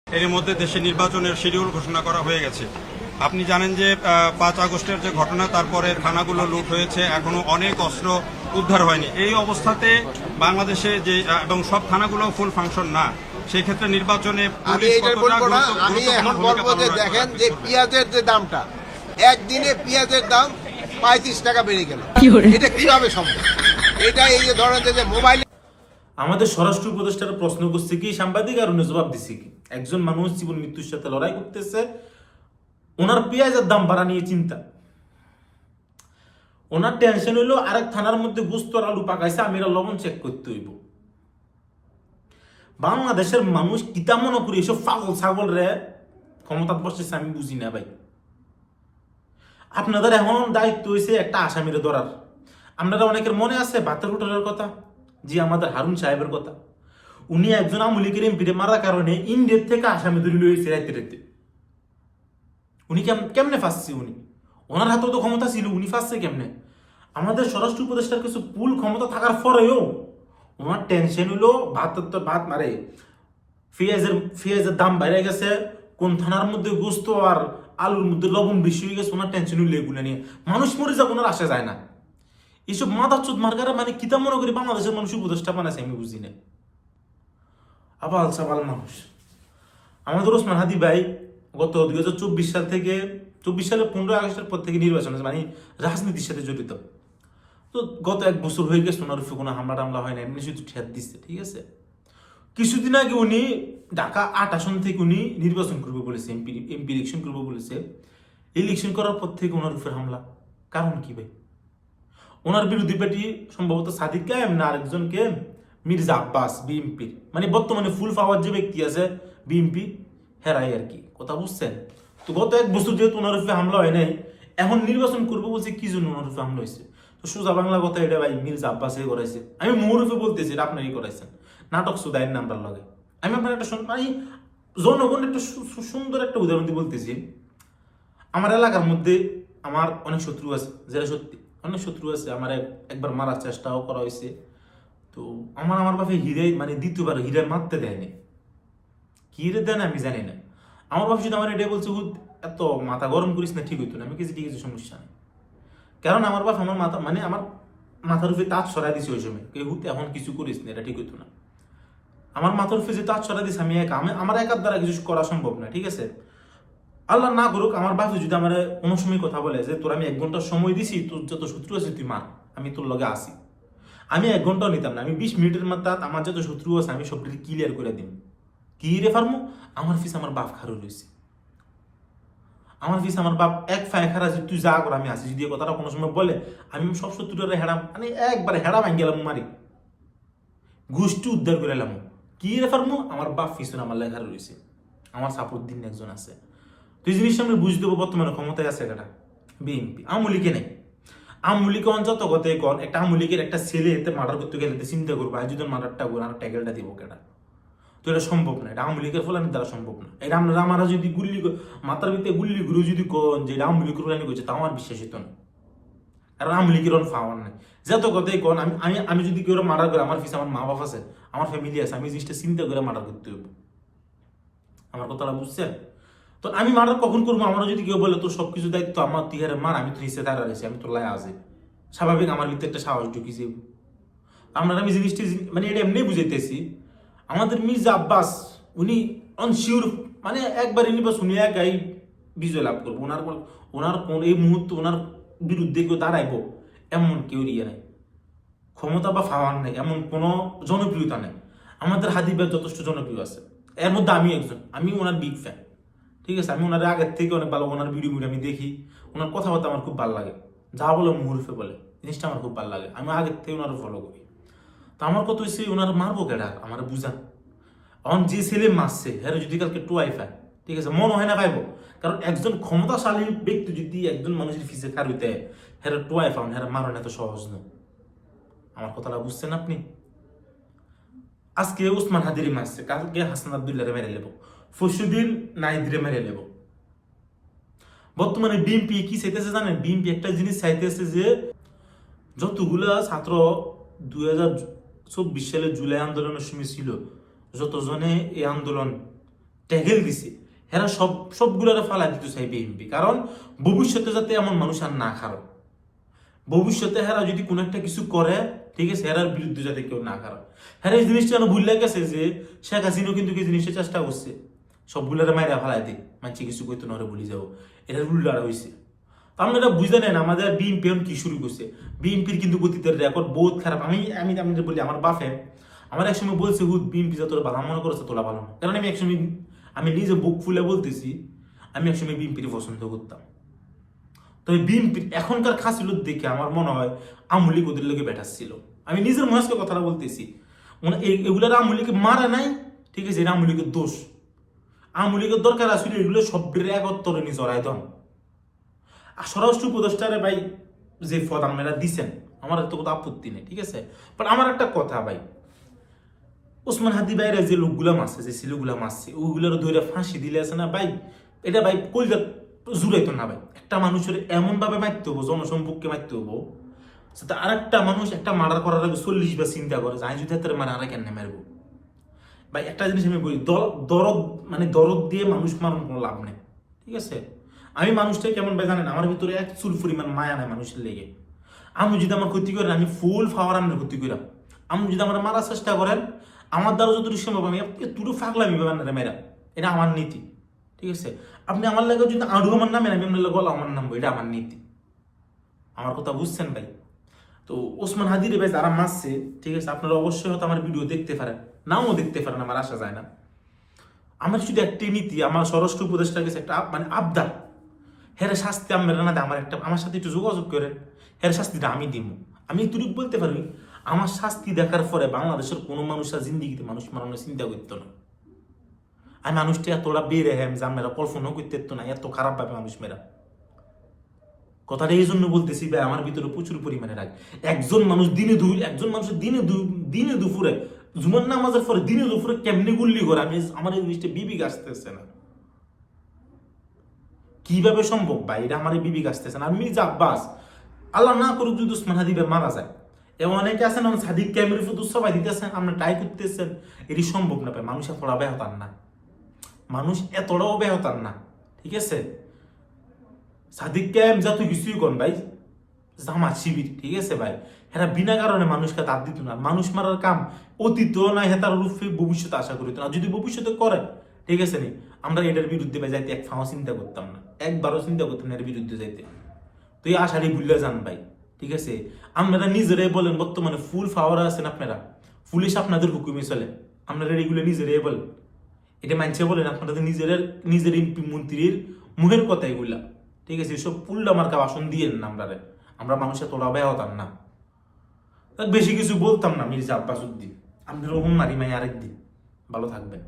এর মধ্যে দেশে নির্বাচনের শিডিউল ঘোষণা করা হয়ে গেছে। আপনি জানেন যে 5 আগস্টের যে ঘটনা, তারপরে থানাগুলো লুট হয়েছে, এখনো অনেক অস্ত্র উদ্ধার হয়নি। এই অবস্থাতে বাংলাদেশে যে এবং সব থানাগুলো ফুল ফাংশন না, সেই ক্ষেত্রে নির্বাচনে আমি এখন বলবো যে দেখেন যে পেঁয়াজের যে দামটা, একদিনে পেঁয়াজের দাম 35 টাকা বেড়ে গেল। এটা কিভাবে সম্ভব? এটা এই যে ধরেন যে মোবাইল। আমাদের স্বরাষ্ট্র উপদেষ্টার প্রশ্ন করছে কি সাংবাদিক, আর উনি জবাব দিচ্ছে কি? একজন মানুষ জীবন মৃত্যুর সাথে লড়াই করতেছে, ওনার পেঁয়াজের দাম বাড়া নিয়ে চিন্তা। ওনার টেনশন হইলো আরেক থানার মধ্যে গুস্ত আর আলু পাকাইছে, আমি এরা লবণ চেক করতে হইব। বাংলাদেশের মানুষ কিতা মনে করি এসব পাগল ছাগল রে ক্ষমতাত বসেছে, আমি বুঝি না ভাই। আপনাদের এখন দায়িত্ব হয়েছে একটা আসামিরে ধরার। আপনারা অনেকের মনে আছে ভাতের হোটেলের কথা, জি আমাদের হারুন সাহেবের কথা। উনি একজন আওয়ামী লীগের এমপিরে মারার কারণে ইন্ডিয়ার থেকে আসামি ধরে লইছে রাইতে রাইতে। উনি কেমনে ফাঁসছে? উনি ওনার হাতেও তো ক্ষমতা ছিল, উনি ফাঁসছে কেমনে? আমাদের স্বরাষ্ট্র উপদেষ্টার কিছু পুল ক্ষমতা থাকার পরেও ওনার টেনশন হইলো ভাত মারে, পেঁয়াজের দাম বেড়ে গেছে, কোন থানার মধ্যে গোস্ত আর আলুর মধ্যে লবণ বেশি হয়ে গেছে। ওনার টেনশন হইলো এগুলো নিয়ে। মানুষ মরে যাক, ওনার আসা যায় না। এইসব মাথা চোদ মার্কারা মানে কিতা মনে করি বাংলাদেশের মানুষ উপদেষ্টা বানাইছে, আমি বুঝি না। আবাল সাবাল মানুষ। আমাদের ওসমান হাদি ভাই গত 2024 সাল থেকে 24 সালের 15 আগস্টের পর থেকে নির্বাচন মানে রাজনীতির সাথে জড়িত। তো গত 1 বছর হয়ে গেছে ওনার উপরে কোনো হামলা টামলা হয় না, এমনি শুধু ঠেট দিচ্ছে, ঠিক আছে। কিছুদিন আগে উনি ঢাকা 8 আসন থেকে উনি নির্বাচন করবে বলেছে, এমপি ইলেকশন করবে বলেছে। ইলেকশন করার পর থেকে ওনার উপরে হামলা, কারণ কি ভাই? ওনার বিরোধী পার্টি সম্ভবত সাদিক কায়েম না আরেকজনকে মির্জা আব্বাস, বিএনপির মানে বর্তমানে ফুল পাওয়ার যে ব্যক্তি আছে বিএনপি, হেরাই আর কি, কথা বুঝছেন? তো গত 1 বছর যেহেতু ওনার উপরে হামলা হয় নাই, এখন নির্বাচন করবো বলছে, কি জন্য ওনার উপরে হামলা হয়েছে? তো সোজা বাংলা কথা এটা ভাই, মির্জা আব্বাসে করাইছে। আমি মৌরফে বলতেছি এটা আপনারই করাইছেন, নাটক সুদায়ের নাম্বার লাগে। আমি আপনার একটা মানে জনগণ একটা সুন্দর একটা উদাহরণ দিয়ে বলতেছি। আমার এলাকার মধ্যে আমার অনেক শত্রু আছে, যেটা সত্যি অনেক শত্রু আছে। আমার একবার মারার চেষ্টাও করা হয়েছে। তো আমার বাপে হিরে মানে দ্বিতীয়বার হিরে মারতে দেয়নি। কি হিরে দেয় না আমি জানি না। আমার বাপ যদি আমার এটাই বলছে এত মাথা গরম করিস না, ঠিক হইতো না। আমি কিছু ঠিক আছে, সমস্যা নেই। কারণ আমার বাপ আমার মাথা মানে আমার মাথার উপরে তাজ সরাই দিছে ওই সময়, কেউ এখন কিছু করিস না, এটা ঠিক হইতো না। আমার মাথার উপরে যে তাজ সরাই দিছে, আমার একার দ্বারা কিছু করা সম্ভব না, ঠিক আছে। আল্লাহ না করুক আমার বাপে যদি আমার কোনো সময় কথা বলে যে তোর আমি 1 ঘন্টা সময় দিছি, তোর যত শত্রু আছে তুই মার, আমি তোর লগে আসি, আমি 1 ঘন্টাও নিতাম না। আমি 20 মিনিটের মধ্যে আমার যত শত্রু আছে আমি সব ক্লিয়ার করে দিই। কি রে ফার্মু? আমার ফিস আমার বাপ খারো রয়েছে, আমার ফিস আমার বাপ এক ফায় খারা যে তুই যা কর আমি আসি। যদি কথাটা কোনো সময় বলে, আমি সব শত্রুটারে হেড়াম মানে একবারে হেড়া ভাঙ গেলাম, মারি গোষ্ঠী উদ্ধার করে এলাম। কি রে ফার্মু? আমার বাপ ফিস আমার লেখা রয়েছে, আমার সাপোর্ট দিন একজন আছে। তুই জিনিসটা আমি বুঝতে দেবো। বর্তমানে ক্ষমতায় আছে কেটা? বিএনপি। আওয়ামী লীগে নেই। আওয়ামী লীগ অঞ্চল তো কথাই কন, একটা আওয়ামী লীগের একটা ছেলে এতে মার্ডার করতে গেলে চিন্তা করবো, আর যদি মার্ডারটা করে আর ট্যাগেলটা দিব কেটা? তো এটা সম্ভব না, এটা আওয়ামী লীগের ফলানির দ্বারা সম্ভব না। এটা আমরা যদি মাথার ভিতরে গুল্লি গুরু যদি কন যে এটা আওয়ামী লীগের ফলানি করছে, তাও আমার বিশ্বাস হতো না। কারণ আওয়ামী লীগের ফাওয়ার নাই। যত কথাই কন, আমি যদি কেউ মার্ডার করে, আমার পিছনে আমার মা বাপ আছে, আমার ফ্যামিলি আছে, আমি জিনিসটা চিন্তা করে মার্ডার করতে হইব। আমার কথাটা বুঝছেন? তো আমি মার্ডার কখন করবো? আমরা যদি কেউ বলে তোর সবকিছু দায়িত্ব আমার, তুই হারে মার, আমি তো নিচে দাঁড়া রয়েছি, আমি তোর লাই আছে, স্বাভাবিক আমার ভিতরে একটা সাহস ঢুকি যাব। আমরা আমি জিনিসটি মানে এটা এমনি বুঝাইতেছি। আমাদের মির্জা আব্বাস উনি অনশিওর মানে একবার নির্বাচন উনি একাই বিজয় লাভ করবো। ওনার কোন এই মুহূর্তে ওনার বিরুদ্ধে কেউ দাঁড়াইবো এমন কেউ ইয়ে নাই, ক্ষমতা বা ফাওয়ার নেই, এমন কোনো জনপ্রিয়তা নেই। আমাদের হাদি ভাই যথেষ্ট জনপ্রিয় আছে, এর মধ্যে আমি একজন, আমি ওনার বিগ ফ্যান, ঠিক আছে। আমি ওনার আগের থেকে অনেক ভালো, ওনার ভিডিও আমি দেখি, ওনার কথাবার্তা আমার খুব ভালো লাগে, যা বলে মুহুর্ফে বলে, জিনিসটা আমার খুব ভালো লাগে। আমি আগের থেকে ওনার ফলো করি। তো আমার কত হয়েছে, ওনার মারবো কেডা আমার বুঝান। এখন যে ছেলে মারছে হ্যাঁ যদি কালকে টুয়াই পায়, ঠিক আছে, মনে হয় না পাইবো। কারণ একজন ক্ষমতাশালী ব্যক্তি যদি একজন মানুষের ফিসে খার হইতে হ্যাঁ টুয়াই পান, হ্যাঁ মারণ এত সহজ নয়। আমার কথাটা বুঝছেন আপনি? আজকে উসমান হাদিরি মারছে, কালকে হাসান আব্দুল্লাহরে মেরে নেবো, ফসুদ্দিন নাইদরে মেরে নেবো। বর্তমানে বিএনপি কি চাইতেছে জানেন? বিএনপি একটা জিনিস চাইতেছে যে যতগুলা ছাত্র 2024 সালে জুলাই আন্দোলনের সময় ছিল, যতজনে এই আন্দোলন ট্যাগেল দিছে, এরা সবগুলোরে ফালাই দিতে চাই বিএনপি, কারণ ভবিষ্যতে যাতে এমন মানুষ আর না খারো, ভবিষ্যতে হেরা যদি কোনো একটা কিছু করে, ঠিক আছে, হেরার বিরুদ্ধে যাতে কেউ না খারো। হেরা এই জিনিসটা ভুলে গেছে যে শেখ হাসিনাও কিন্তু এই জিনিসটা চেষ্টা করছে সবগুলোরে মাইরা ফালাই দিই, মানছি কিছু কইতো না ভুলে যাবো, এটা উল্টারা হয়েছে। তো আপনারা বুঝে নেন আমাদের বিএনপি কি শুরু করছে। বিএনপির কিন্তু গতিতে রেকর্ড বহুত খারাপ। আমি আপনাদের বলি, আমার বাপে আমার একসময় বলছে বিএনপি যত ভালো মনে করেছে তোলা ভালো না, কারণ আমি নিজে বুক ফুলে বলতেছি আমি একসময় বিএনপির পছন্দ করতাম। তবে বিএনপির এখনকার খাসিল দেখে আমার মনে হয় আমলি ওদের লোকে বেঠাচ্ছিল। আমি নিজের মহেশকে কথাটা বলতেছি, মানে এগুলোর আমলিকে মারা নাই, ঠিক আছে, এটা আমলিকের দোষ। আমলিকের দরকার আসলে এগুলো সবের একত্তরে নিয়ে জড়াই দন। আর স্বরাষ্ট্র উপদেষ্টারে ভাই যে পদ আপনারা দিছেন, আমার তো কোনো আপত্তি নেই, ঠিক আছে, বাট আমার একটা কথা ভাই, ওসমান হাদি ভাইয়ের যে লোকগুলা মারছে, যে ছেলেগুলা মারছে, ওইগুলোর ধরে ফাঁসি দিলে আছে না ভাই, এটা ভাই কইলে জুড়াইতো না ভাই। একটা মানুষের এমন ভাবে মারতে হবো, জনসম্পর্কে মারতে হবো যাতে আর একটা মানুষ একটা মার্ডার করার আগে 40 বার চিন্তা করে যে আমি যদি হাতের মানে আরা কেন মারবো। ভাই একটা জিনিস আমি বলি, দরদ দিয়ে মানুষ মারণ কোনো লাভ নেই, ঠিক আছে। আমি মানুষটা কেমন ভাই জানেন, আমার ভিতরে এক চুল পরিমাণ মায়া নাই মানুষের লেগে। আমি যদি আমার ক্ষতি করেন, আমি ফুল ফাওয়ার আমার ক্ষতি করাম। আমি যদি আমার মারার চেষ্টা করেন, আমার দ্বারা যতটুকু সম্ভব আমি তুটো ফাঁকলামি পাবেন না মেয়েরা, এটা আমার নীতি, ঠিক আছে। আপনি আমার লাগে যদি আড়ু আমার নামেন, আমি আপনার গলা আমার নামবো, এটা আমার নীতি। আমার কথা বুঝছেন ভাই? তো ওসমান হাদির ভাই যারা মারছে, ঠিক আছে, আপনারা অবশ্যই হয়তো আমার ভিডিও দেখতে পারেন, নাও দেখতে পারেন, আমার আশা যায় না। আমার শুধু একটি নীতি, আমার স্বরাষ্ট্র উপদেষ্টার কাছে একটা মানে আবদার, হেরে শাস্তি আমার না দেয়, আমার সাথে একটু যোগাযোগ করেন, হেরে শাস্তিটা আমি দিব। আমি এটুকু বলতে পারি, আমার শাস্তি দেখার পরে বাংলাদেশের কোনো মানুষরা জিন্দিগিতে মানুষ মারানোর চিন্তা করতো না। আর মানুষটা এতটা বেড়ে হ্যাম যে আমরা কল্পনাও করতে পারতো না, এত খারাপ ভাবে মানুষ মেরা। কথাটা এই জন্য বলতেছি ভাই, আমার ভিতরে প্রচুর পরিমাণে রাগ। একজন মানুষের দিনে দুপুরে জুমার নামাজের পরে দিনে দুপুরে কেমনি গুল্লি করে, আমার এই জিনিসটা বিবেক আসতেছে না। কিভাবে সম্ভব ভাই, এটা আমার বিবেক আসতেছে না। আর মির্জা আব্বাস, আল্লাহ না করুক যদি ওসমান হাদি মারা যায়, এবং অনেকে আছেন সাদিক ক্যামেরি ফুদ সবাই দিতেছেন, আমরা ট্রাই করতেছেন, এটি সম্ভব না ভাই। মানুষ এতটা ব্যাহতার না, মানুষ এতটাও ব্যাহতার না, ঠিক আছে। সাদিক ক্যাম যত কিছুই কন ভাই, জামাত শিবির, ঠিক আছে ভাই, এরা বিনা কারণে মানুষকে দাঁত দিত না। মানুষ মারার কাম অতীত না, হেতার রূপে ভবিষ্যতে আশা করিত না। যদি ভবিষ্যতে করে, ঠিক আছে নি, আমরা এটার বিরুদ্ধে ভাই যাইতে এক ফাঁও চিন্তা করতাম না, একবারও চিন্তা করতাম না এর বিরুদ্ধে যাইতে। তো এই আশারই ভুলে যান ভাই, ঠিক আছে। আপনারা নিজেরাই বলেন, বর্তমানে ফুল ফাওয়ার আছেন আপনারা, পুলিশ আপনাদের হুকুমে চলে, আপনারা এগুলো নিজেরাই বলেন, এটা মানছে বলেন আপনাদের নিজের এমপি মন্ত্রীর মুখের কথা এগুলা, ঠিক আছে। সব পুল্লা মার্কা বাসন দিয়ে না আমরা মানুষের তোলা ব্যয় হতাম না। বেশি কিছু বলতাম না। মির্জা আব্বাস উদ্দিন, আপনার ওহম মারি মাই আরেকদিন, ভালো থাকবেন।